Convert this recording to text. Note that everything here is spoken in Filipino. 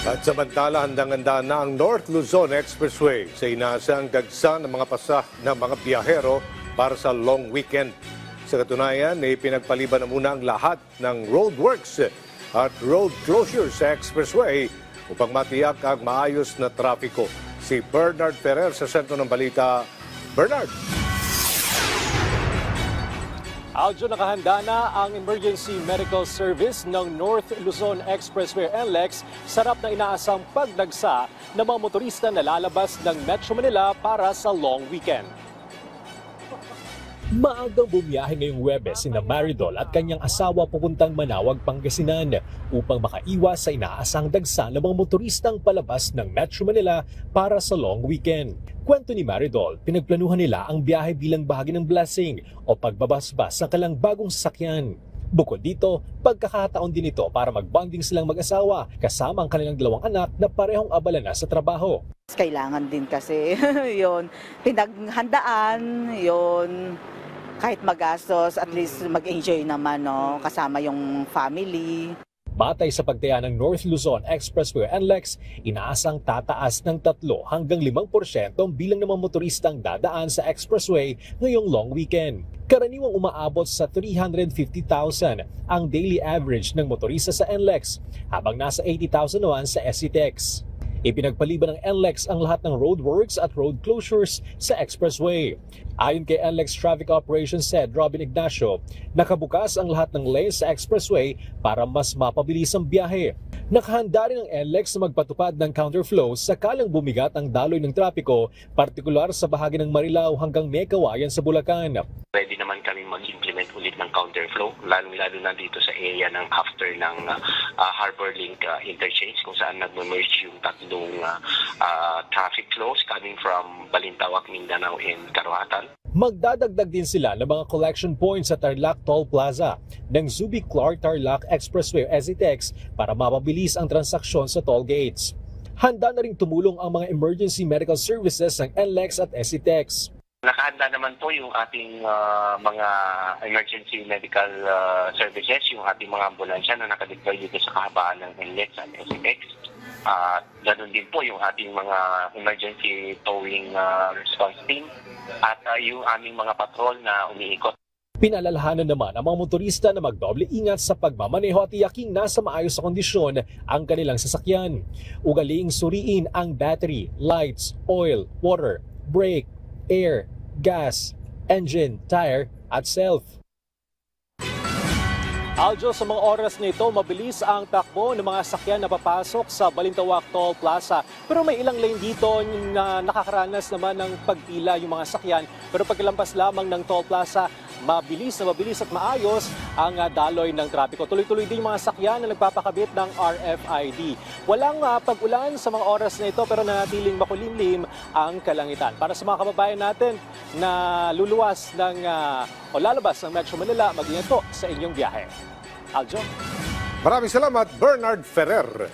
At samantala, handang-handa na ang North Luzon Expressway sa inaasang dagsa ng mga biyahero para sa long weekend. Sa katunayan, pinagpaliban na muna ang lahat ng roadworks at road closures sa expressway upang matiyak ang maayos na trapiko. Si Bernard Ferrer sa sentro ng balita. Bernard! Aljo, nakahanda na ang Emergency Medical Service ng North Luzon Expressway NLEX sarap na inaasang pagdagsa ng mga motorista na lalabas ng Metro Manila para sa long weekend. Maagang bumiyahe ngayong Huwebes sina Maridol at kanyang asawa pupuntang Manawag, Pangasinan upang makaiwas sa inaasang dagsa ng mga motoristang palabas ng Metro Manila para sa long weekend. Kwento ni Maridol, pinagplanuhan nila ang biyahe bilang bahagi ng blessing o pagbabasbas ng kanilang bagong sasakyan. Bukod dito, pagkakataon din ito para magbonding silang mag-asawa kasama ang kanilang dalawang anak na parehong abala na sa trabaho. Kailangan din kasi yon pinaghandaan, yon kahit magastos, at least mag-enjoy naman, no, kasama yung family. Batay sa pagtaya ng North Luzon Expressway NLEX, inaasang tataas ng 3 hanggang 5% ang bilang ng mga motoristang dadaan sa expressway ngayong long weekend. Karaniwang umaabot sa 350,000 ang daily average ng motorista sa NLEX, habang nasa 80,000 naman sa SCTEX. Ipinagpaliban ng NLEX ang lahat ng roadworks at road closures sa expressway. Ayon kay NLEX Traffic Operations Head Robin Ignacio, nakabukas ang lahat ng lanes sa expressway para mas mapabilis ang biyahe. Nakahanda rin ang NLEX na magpatupad ng counterflow sakalang bumigat ang daloy ng trapiko, partikular sa bahagi ng Marilao hanggang Mekawayan sa Bulacan. Pwede naman kami mag-implement ulit ng counterflow, lalo na dito sa area ng after ng Harbor Link interchange kung saan nag-merge yung tatlong traffic flows coming from Balintawak, Mindanao, and Karuhatan. Magdadagdag din sila ng mga collection points sa Tarlac Toll Plaza ng Subic-Clark-Tarlac Expressway o SCTEX para mapabilis ang transaksyon sa toll gates. Handa na ring tumulong ang mga emergency medical services ng NLEX at SCTEX. Nakahanda naman po yung ating mga emergency medical services, yung ating mga ambulansya na nakadeploy dito sa kahabaan ng NLEX at SCTEX. Ganun din po yung ating mga emergency towing response team at yung aming mga patrol na umiikot. Pinalalahanan naman ang mga motorista na magdoble ingat sa pagmamaneho at tiyaking nasa maayos na kondisyon ang kanilang sasakyan. Ugaliing suriin ang battery, lights, oil, water, brake, air, gas, engine, tire at self. Aljo, sa mga oras na ito, mabilis ang takbo ng mga sakyan na papasok sa Balintawak Toll Plaza. Pero may ilang lane dito na nakakaranas naman ng pagpila yung mga sakyan. Pero paglampas lamang ng Toll Plaza, mabilis at maayos ang daloy ng trapiko. Tuloy-tuloy din yung mga sakyan na nagpapakabit ng RFID. Walang pag-ulan sa mga oras na ito pero nanatiling makulimlim ang kalangitan. Para sa mga kababayan natin na luluwas o lalabas ng Metro Manila, mag-ingat po sa inyong biyahe. Aljo. Maraming salamat, Bernard Ferrer.